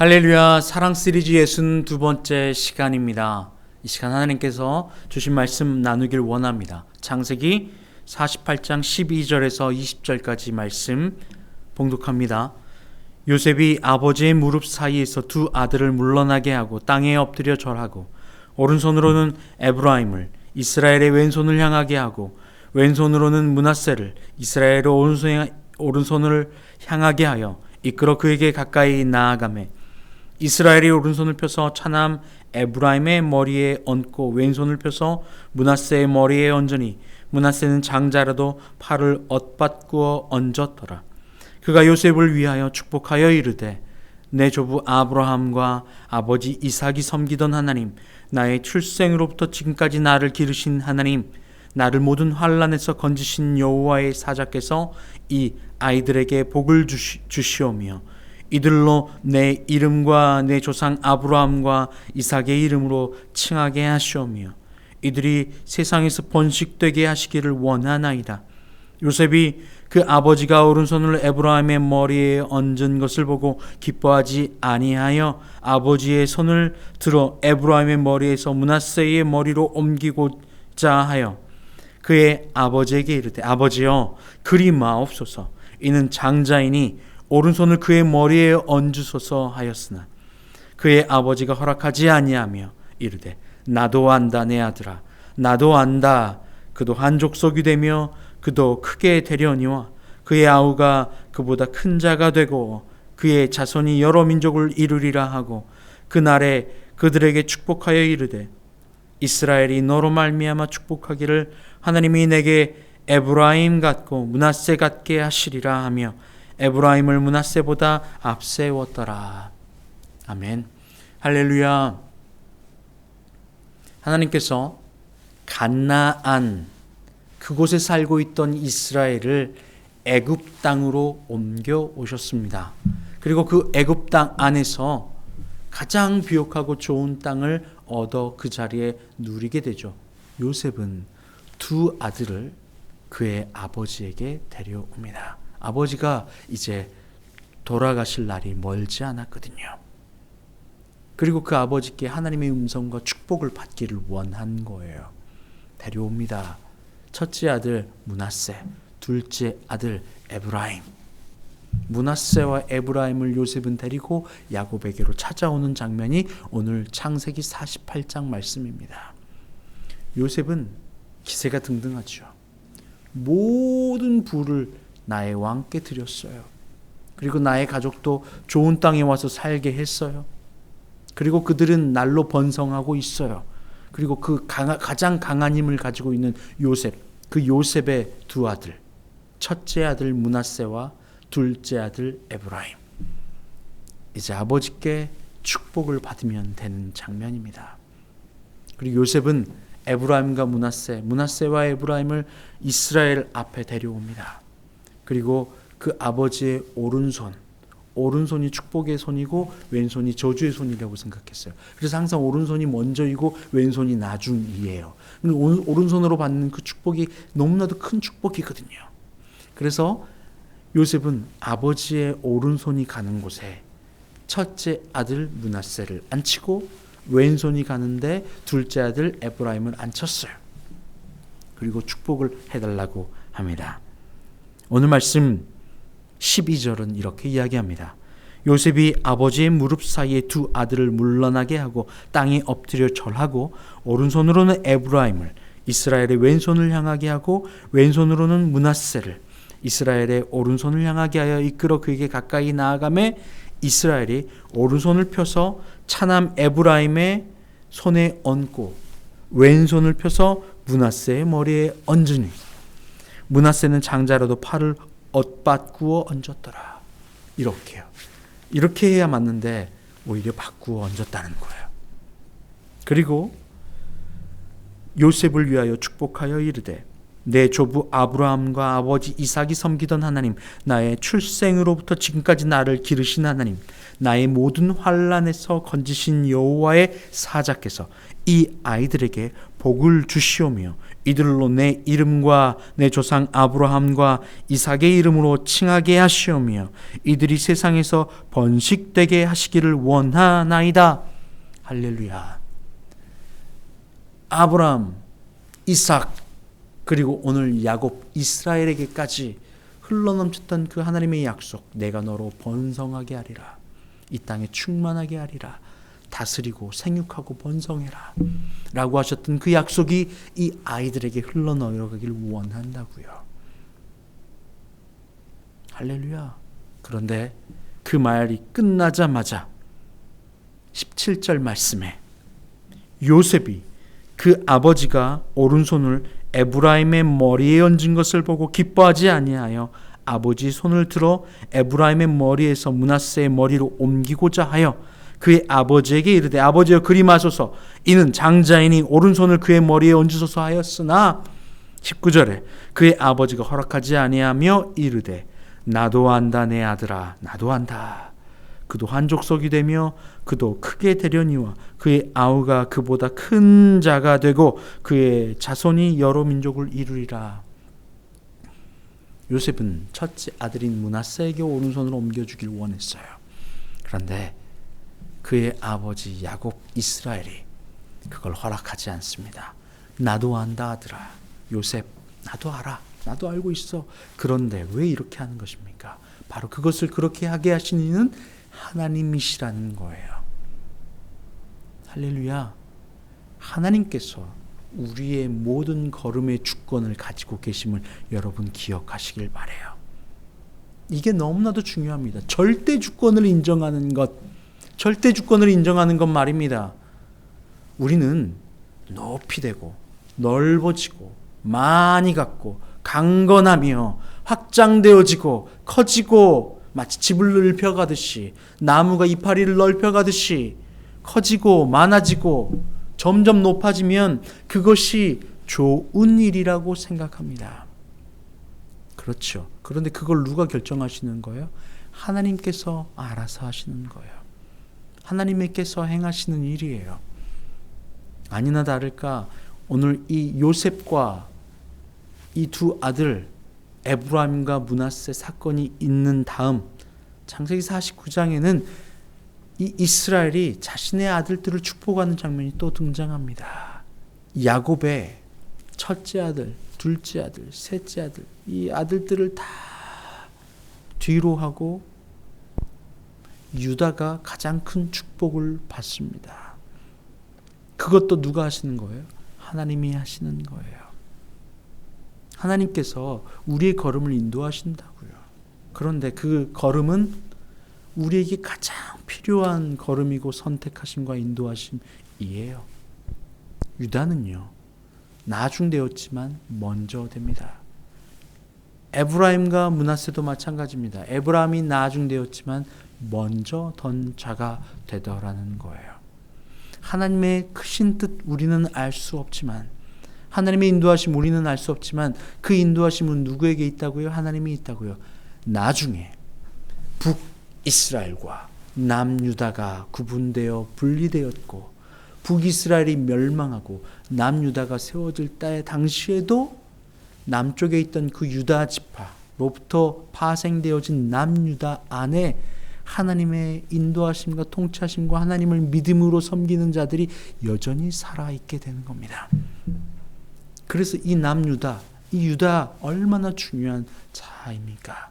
할렐루야, 사랑 시리즈 62번째 시간입니다. 이 시간 하나님께서 주신 말씀 나누길 원합니다. 창세기 48장 12절에서 20절까지 말씀 봉독합니다. 요셉이 아버지의 무릎 사이에서 두 아들을 물러나게 하고 땅에 엎드려 절하고 오른손으로는 에브라임을 이스라엘의 왼손을 향하게 하고 왼손으로는 므낫세를 이스라엘의 오른손을 향하게 하여 이끌어 그에게 가까이 나아가매 이스라엘이 오른손을 펴서 차남 에브라임의 머리에 얹고 왼손을 펴서 므낫세의 머리에 얹으니 므낫세는 장자라도 팔을 엇받구어 얹었더라. 그가 요셉을 위하여 축복하여 이르되 내 조부 아브라함과 아버지 이삭이 섬기던 하나님, 나의 출생으로부터 지금까지 나를 기르신 하나님, 나를 모든 환난에서 건지신 여호와의 사자께서 이 아이들에게 복을 주시오며 이들로 내 이름과 내 조상 아브라함과 이삭의 이름으로 칭하게 하시오며 이들이 세상에서 번식되게 하시기를 원하나이다. 요셉이 그 아버지가 오른손을 에브라임의 머리에 얹은 것을 보고 기뻐하지 아니하여 아버지의 손을 들어 에브라임의 머리에서 므낫세의 머리로 옮기고자 하여 그의 아버지에게 이르되 아버지여 그리 마옵소서. 이는 장자이니 오른손을 그의 머리에 얹으소서 하였으나 그의 아버지가 허락하지 아니하며 이르되 나도 안다 내 아들아 나도 안다. 그도 한 족속이 되며 그도 크게 되려니와 그의 아우가 그보다 큰 자가 되고 그의 자손이 여러 민족을 이루리라 하고 그날에 그들에게 축복하여 이르되 이스라엘이 너로 말미암아 축복하기를 하나님이 내게 에브라임 같고 므낫세 같게 하시리라 하며 에브라임을 므낫세보다 앞세웠더라. 아멘. 할렐루야. 하나님께서 갓나안 그곳에 살고 있던 이스라엘을 애굽 땅으로 옮겨 오셨습니다. 그리고 그 애굽 땅 안에서 가장 비옥하고 좋은 땅을 얻어 그 자리에 누리게 되죠. 요셉은 두 아들을 그의 아버지에게 데려옵니다. 아버지가 이제 돌아가실 날이 멀지 않았거든요. 그리고 그 아버지께 하나님의 음성과 축복을 받기를 원한 거예요. 데려옵니다. 첫째 아들 므낫세, 둘째 아들 에브라임. 므낫세와 에브라임을 요셉은 데리고 야곱에게로 찾아오는 장면이 오늘 창세기 48장 말씀입니다. 요셉은 기세가 등등하죠. 모든 부를 나의 왕께 드렸어요. 그리고 나의 가족도 좋은 땅에 와서 살게 했어요. 그리고 그들은 날로 번성하고 있어요. 그리고 그 가장 강한 힘을 가지고 있는 요셉, 그 요셉의 두 아들, 첫째 아들 므낫세와 둘째 아들 에브라임. 이제 아버지께 축복을 받으면 되는 장면입니다. 그리고 요셉은 에브라임과 므낫세와 에브라임을 이스라엘 앞에 데려옵니다. 그리고 그 아버지의 오른손이 축복의 손이고 왼손이 저주의 손이라고 생각했어요. 그래서 항상 오른손이 먼저이고 왼손이 나중이에요. 오른손으로 받는 그 축복이 너무나도 큰 축복이거든요. 그래서 요셉은 아버지의 오른손이 가는 곳에 첫째 아들 므낫세를 앉히고 왼손이 가는데 둘째 아들 에브라임을 앉혔어요. 그리고 축복을 해달라고 합니다. 오늘 말씀 12절은 이렇게 이야기합니다. 요셉이 아버지의 무릎 사이에 두 아들을 물러나게 하고 땅에 엎드려 절하고 오른손으로는 에브라임을 이스라엘의 왼손을 향하게 하고 왼손으로는 므낫세를 이스라엘의 오른손을 향하게 하여 이끌어 그에게 가까이 나아가매 이스라엘이 오른손을 펴서 차남 에브라임의 손에 얹고 왼손을 펴서 므낫세의 머리에 얹으니 므낫세는 장자라도 팔을 엇바꾸어 얹었더라. 이렇게요. 이렇게 해야 맞는데 오히려 바꾸어 얹었다는 거예요. 그리고 요셉을 위하여 축복하여 이르되 내 조부 아브라함과 아버지 이삭이 섬기던 하나님, 나의 출생으로부터 지금까지 나를 기르신 하나님, 나의 모든 환난에서 건지신 여호와의 사자께서 이 아이들에게 복을 주시오며 이들로 내 이름과 내 조상 아브라함과 이삭의 이름으로 칭하게 하시오며 이들이 세상에서 번식되게 하시기를 원하나이다. 할렐루야. 아브라함, 이삭, 그리고 오늘 야곱, 이스라엘에게까지 흘러넘쳤던 그 하나님의 약속, 내가 너로 번성하게 하리라, 이 땅에 충만하게 하리라, 다스리고 생육하고 번성해라 라고 하셨던 그 약속이 이 아이들에게 흘러넘어가길 원한다고요. 할렐루야. 그런데 그 말이 끝나자마자 17절 말씀에 요셉이 그 아버지가 오른손을 에브라임의 머리에 얹은 것을 보고 기뻐하지 아니하여 아버지 손을 들어 에브라임의 머리에서 므낫세의 머리로 옮기고자 하여 그의 아버지에게 이르되 아버지여 그리마소서, 이는 장자이니 오른손을 그의 머리에 얹으소서 하였으나 19절에 그의 아버지가 허락하지 아니하며 이르되 나도 안다 내 아들아, 나도 안다. 그도 한 족속이 되며 그도 크게 되려니와 그의 아우가 그보다 큰 자가 되고 그의 자손이 여러 민족을 이루리라. 요셉은 첫째 아들인 므낫세에게 오른손을 옮겨주길 원했어요. 그런데 그의 아버지 야곱, 이스라엘이 그걸 허락하지 않습니다. 나도 안다 아들아. 요셉, 나도 알아. 나도 알고 있어. 그런데 왜 이렇게 하는 것입니까? 바로 그것을 그렇게 하게 하신 이는 하나님이시라는 거예요. 할렐루야. 하나님께서 우리의 모든 걸음의 주권을 가지고 계심을 여러분 기억하시길 바라요. 이게 너무나도 중요합니다. 절대 주권을 인정하는 것, 절대 주권을 인정하는 것 말입니다. 우리는 높이 되고 넓어지고 많이 갖고 강건하며 확장되어지고 커지고 마치 집을 넓혀가듯이 나무가 이파리를 넓혀가듯이 커지고 많아지고 점점 높아지면 그것이 좋은 일이라고 생각합니다. 그렇죠. 그런데 그걸 누가 결정하시는 거예요? 하나님께서 알아서 하시는 거예요. 하나님께서 행하시는 일이에요. 아니나 다를까 오늘 이 요셉과 이 두 아들 에브라임과 므낫세 사건이 있는 다음 창세기 49장에는 이 이스라엘이 자신의 아들들을 축복하는 장면이 또 등장합니다. 야곱의 첫째 아들, 둘째 아들, 셋째 아들, 이 아들들을 다 뒤로 하고 유다가 가장 큰 축복을 받습니다. 그것도 누가 하시는 거예요? 하나님이 하시는 거예요. 하나님께서 우리의 걸음을 인도하신다고요. 그런데 그 걸음은 우리에게 가장 필요한 걸음이고 선택하심과 인도하심이에요. 유다는요, 나중되었지만 먼저 됩니다. 에브라임과 므낫세도 마찬가지입니다. 에브라임이 나중되었지만 먼저 던 자가 되더라는 거예요. 하나님의 크신 뜻 우리는 알 수 없지만, 하나님의 인도하심 우리는 알 수 없지만 그 인도하심은 누구에게 있다고요? 하나님이 있다고요. 나중에 북이스라엘과 남유다가 구분되어 분리되었고 북이스라엘이 멸망하고 남유다가 세워질 때 당시에도 남쪽에 있던 그 유다 지파로부터 파생되어진 남유다 안에 하나님의 인도하심과 통치하심과 하나님을 믿음으로 섬기는 자들이 여전히 살아있게 되는 겁니다. 그래서 이 남유다, 이 유다 얼마나 중요한 자입니까?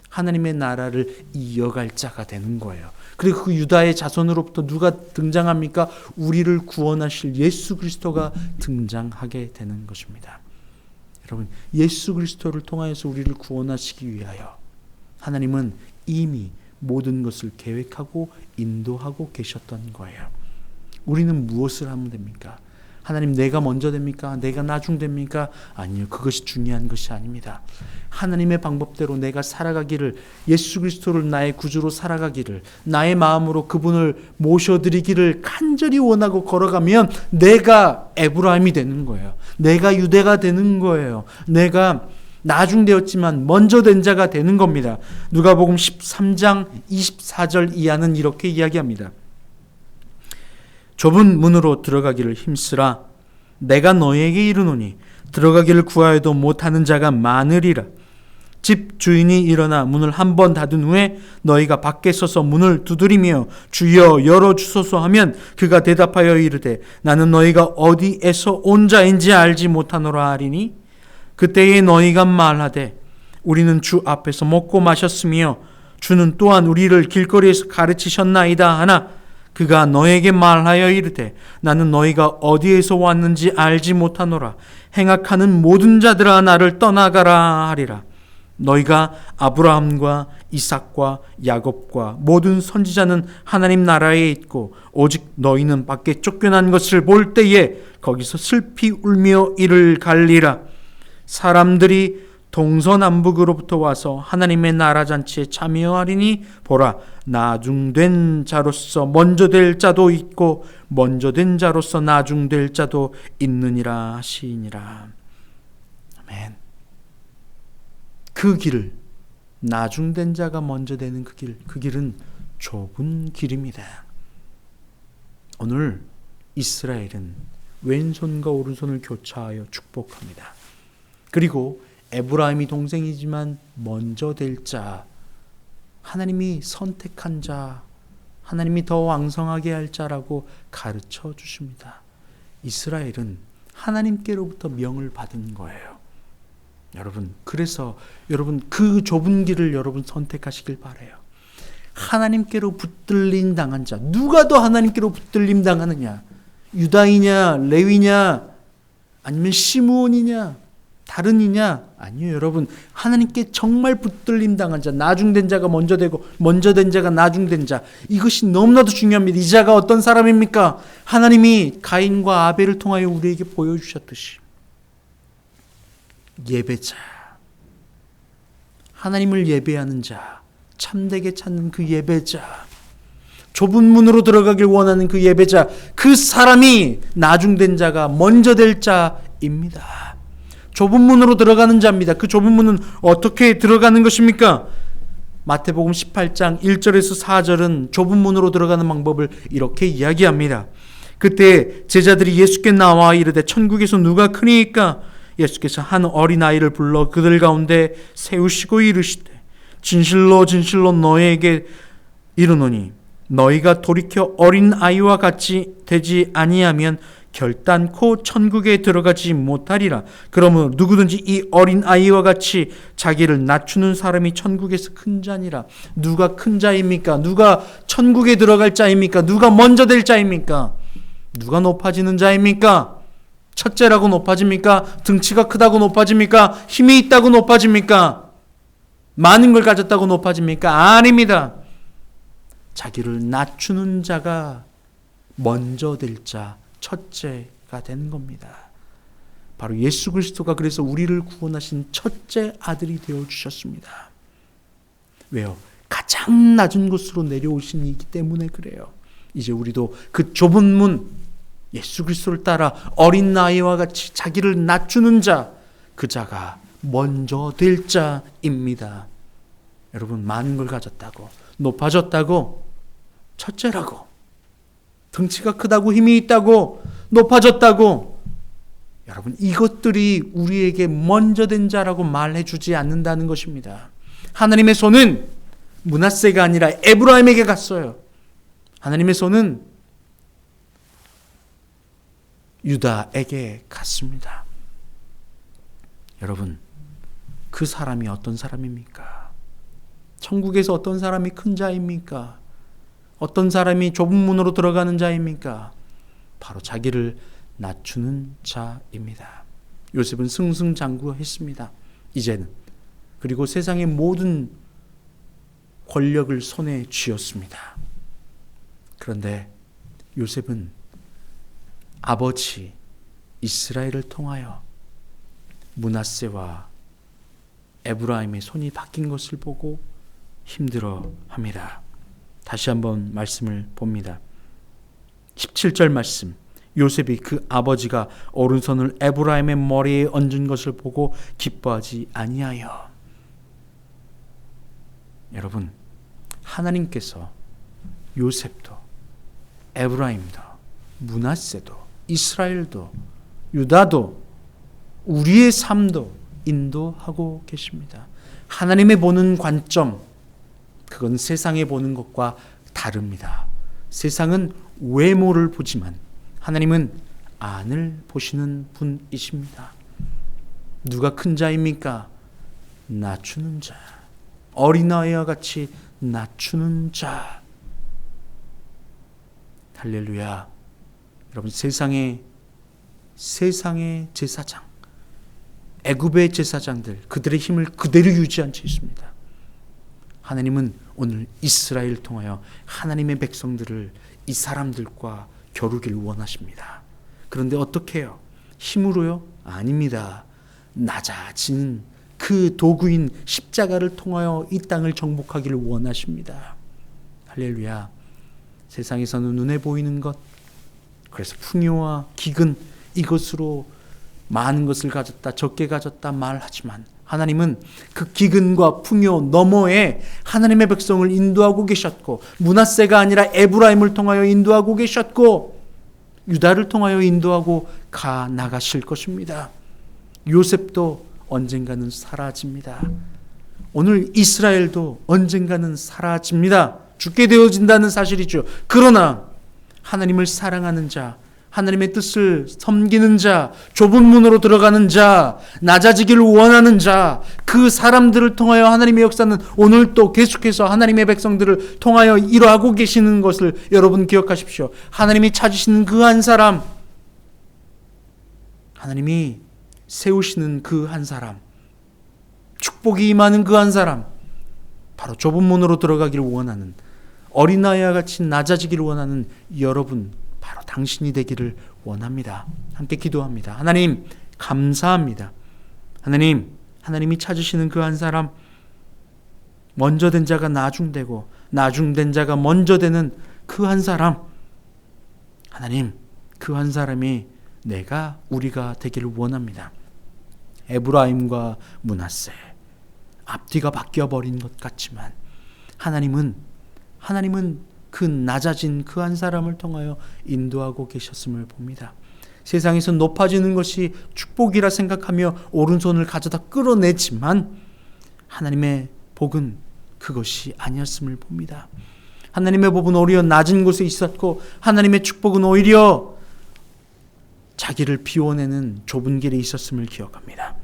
하나님의 나라를 이어갈 자가 되는 거예요. 그리고 그 유다의 자손으로부터 누가 등장합니까? 우리를 구원하실 예수 그리스도가 등장하게 되는 것입니다. 여러분, 예수 그리스도를 통하여서 우리를 구원하시기 위하여 하나님은 이미 모든 것을 계획하고 인도하고 계셨던 거예요. 우리는 무엇을 하면 됩니까? 하나님 내가 먼저 됩니까? 내가 나중 됩니까? 아니요. 그것이 중요한 것이 아닙니다. 하나님의 방법대로 내가 살아가기를, 예수 그리스도를 나의 구주로 살아가기를, 나의 마음으로 그분을 모셔드리기를 간절히 원하고 걸어가면 내가 에브라임이 되는 거예요. 내가 유대가 되는 거예요. 내가 나중되었지만 먼저 된 자가 되는 겁니다. 누가복음 13장 24절 이하는 이렇게 이야기합니다. 좁은 문으로 들어가기를 힘쓰라. 내가 너에게 이르노니 들어가기를 구하여도 못하는 자가 많으리라. 집 주인이 일어나 문을 한 번 닫은 후에 너희가 밖에 서서 문을 두드리며 주여 열어주소서 하면 그가 대답하여 이르되 나는 너희가 어디에서 온 자인지 알지 못하노라 하리니 그때에 너희가 말하되 우리는 주 앞에서 먹고 마셨으며 주는 또한 우리를 길거리에서 가르치셨나이다 하나 그가 너에게 말하여 이르되 나는 너희가 어디에서 왔는지 알지 못하노라. 행악하는 모든 자들아 나를 떠나가라 하리라. 너희가 아브라함과 이삭과 야곱과 모든 선지자는 하나님 나라에 있고 오직 너희는 밖에 쫓겨난 것을 볼 때에 거기서 슬피 울며 이를 갈리라. 사람들이 동서남북으로부터 와서 하나님의 나라 잔치에 참여하리니 보라 나중된 자로서 먼저 될 자도 있고 먼저 된 자로서 나중될 자도 있느니라 하시니라. 아멘. 그 길을, 나중된 자가 먼저 되는 그 길, 그 길은 좁은 길입니다. 오늘 이스라엘은 왼손과 오른손을 교차하여 축복합니다. 그리고 에브라임이 동생이지만 먼저 될 자, 하나님이 선택한 자, 하나님이 더 왕성하게 할 자라고 가르쳐 주십니다. 이스라엘은 하나님께로부터 명을 받은 거예요. 여러분, 그래서 여러분 그 좁은 길을 여러분 선택하시길 바라요. 하나님께로 붙들림 당한 자, 누가 더 하나님께로 붙들림 당하느냐? 유다이냐, 레위냐, 아니면 시므온이냐, 다른이냐? 아니요, 여러분. 하나님께 정말 붙들림 당한 자, 나중된 자가 먼저 되고 먼저 된 자가 나중된 자, 이것이 너무나도 중요합니다. 이 자가 어떤 사람입니까? 하나님이 가인과 아벨을 통하여 우리에게 보여주셨듯이 예배자, 하나님을 예배하는 자, 참되게 찾는 그 예배자, 좁은 문으로 들어가길 원하는 그 예배자, 그 사람이 나중된 자가 먼저 될 자입니다. 좁은 문으로 들어가는 자입니다. 그 좁은 문은 어떻게 들어가는 것입니까? 마태복음 18장 1절에서 4절은 좁은 문으로 들어가는 방법을 이렇게 이야기합니다. 그때 제자들이 예수께 나와 이르되 천국에서 누가 크니까? 예수께서 한 어린아이를 불러 그들 가운데 세우시고 이르시되 진실로 진실로 너희에게 이르노니 너희가 돌이켜 어린아이와 같이 되지 아니하면 결단코 천국에 들어가지 못하리라. 그러므로 누구든지 이 어린아이와 같이 자기를 낮추는 사람이 천국에서 큰 자니라. 누가 큰 자입니까? 누가 천국에 들어갈 자입니까? 누가 먼저 될 자입니까? 누가 높아지는 자입니까? 첫째라고 높아집니까? 등치가 크다고 높아집니까? 힘이 있다고 높아집니까? 많은 걸 가졌다고 높아집니까? 아닙니다. 자기를 낮추는 자가 먼저 될 자, 첫째가 되는 겁니다. 바로 예수 그리스도가 그래서 우리를 구원하신 첫째 아들이 되어주셨습니다. 왜요? 가장 낮은 곳으로 내려오신 이기 때문에 그래요. 이제 우리도 그 좁은 문, 예수 그리스도를 따라 어린 나이와 같이 자기를 낮추는 자, 그 자가 먼저 될 자입니다. 여러분, 많은 걸 가졌다고, 높아졌다고, 첫째라고, 등치가 크다고, 힘이 있다고, 높아졌다고, 여러분 이것들이 우리에게 먼저 된 자라고 말해주지 않는다는 것입니다. 하나님의 손은 므낫세가 아니라 에브라임에게 갔어요. 하나님의 손은 유다에게 갔습니다. 여러분, 그 사람이 어떤 사람입니까? 천국에서 어떤 사람이 큰 자입니까? 어떤 사람이 좁은 문으로 들어가는 자입니까? 바로 자기를 낮추는 자입니다. 요셉은 승승장구했습니다. 이제는. 그리고 세상의 모든 권력을 손에 쥐었습니다. 그런데 요셉은 아버지 이스라엘을 통하여 므낫세와 에브라임의 손이 바뀐 것을 보고 힘들어합니다. 다시 한번 말씀을 봅니다. 17절 말씀. 요셉이 그 아버지가 오른손을 에브라임의 머리에 얹은 것을 보고 기뻐하지 아니하여. 여러분, 하나님께서 요셉도 에브라임도 므낫세도 이스라엘도 유다도 우리의 삶도 인도하고 계십니다. 하나님의 보는 관점, 그건 세상에 보는 것과 다릅니다. 세상은 외모를 보지만 하나님은 안을 보시는 분이십니다. 누가 큰 자입니까? 낮추는 자. 어린아이와 같이 낮추는 자. 할렐루야. 여러분, 세상의 제사장, 애굽의 제사장들, 그들의 힘을 그대로 유지한 채 있습니다. 하나님은 오늘 이스라엘을 통하여 하나님의 백성들을 이 사람들과 겨루기를 원하십니다. 그런데 어떻게 해요? 힘으로요? 아닙니다. 낮아진 그 도구인 십자가를 통하여 이 땅을 정복하기를 원하십니다. 할렐루야. 세상에서는 눈에 보이는 것, 그래서 풍요와 기근, 이것으로 많은 것을 가졌다, 적게 가졌다 말하지만 하나님은 그 기근과 풍요 너머에 하나님의 백성을 인도하고 계셨고, 므낫세가 아니라 에브라임을 통하여 인도하고 계셨고, 유다를 통하여 인도하고 가 나가실 것입니다. 요셉도 언젠가는 사라집니다. 오늘 이스라엘도 언젠가는 사라집니다. 죽게 되어진다는 사실이죠. 그러나 하나님을 사랑하는 자, 하나님의 뜻을 섬기는 자, 좁은 문으로 들어가는 자, 낮아지기를 원하는 자, 그 사람들을 통하여 하나님의 역사는 오늘도 계속해서 하나님의 백성들을 통하여 일어하고 계시는 것을 여러분 기억하십시오. 하나님이 찾으시는 그 한 사람, 하나님이 세우시는 그 한 사람, 축복이 임하는 그 한 사람, 바로 좁은 문으로 들어가기를 원하는, 어린아이와 같이 낮아지기를 원하는 여러분, 바로 당신이 되기를 원합니다. 함께 기도합니다. 하나님, 감사합니다. 하나님이 찾으시는 그 한 사람, 먼저 된 자가 나중되고 나중된 자가 먼저 되는 그 한 사람, 하나님, 그 한 사람이 우리가 되기를 원합니다. 에브라임과 므낫세, 앞뒤가 바뀌어버린 것 같지만 하나님은 그 낮아진 그 한 사람을 통하여 인도하고 계셨음을 봅니다. 세상에서 높아지는 것이 축복이라 생각하며 오른손을 가져다 끌어내지만 하나님의 복은 그것이 아니었음을 봅니다. 하나님의 복은 오히려 낮은 곳에 있었고, 하나님의 축복은 오히려 자기를 비워내는 좁은 길에 있었음을 기억합니다.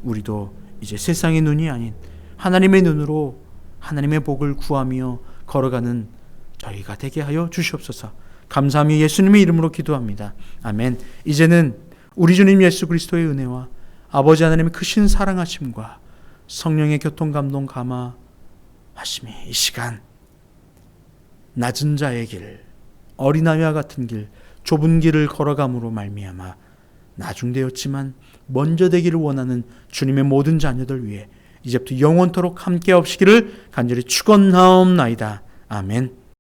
우리도 이제 세상의 눈이 아닌 하나님의 눈으로 하나님의 복을 구하며 걸어가는 저희가 되게 하여 주시옵소서. 감사하며 예수님의 이름으로 기도합니다. 아멘. 이제는 우리 주님 예수 그리스도의 은혜와 아버지 하나님의 크신 사랑하심과 성령의 교통감동 감화하심이 이 시간 낮은 자의 길, 어린아이와 같은 길, 좁은 길을 걸어감으로 말미암아 나중되었지만 먼저 되기를 원하는 주님의 모든 자녀들 위해 이제부터 영원토록 함께 없으시기를 간절히 축원하옵나이다. 아멘.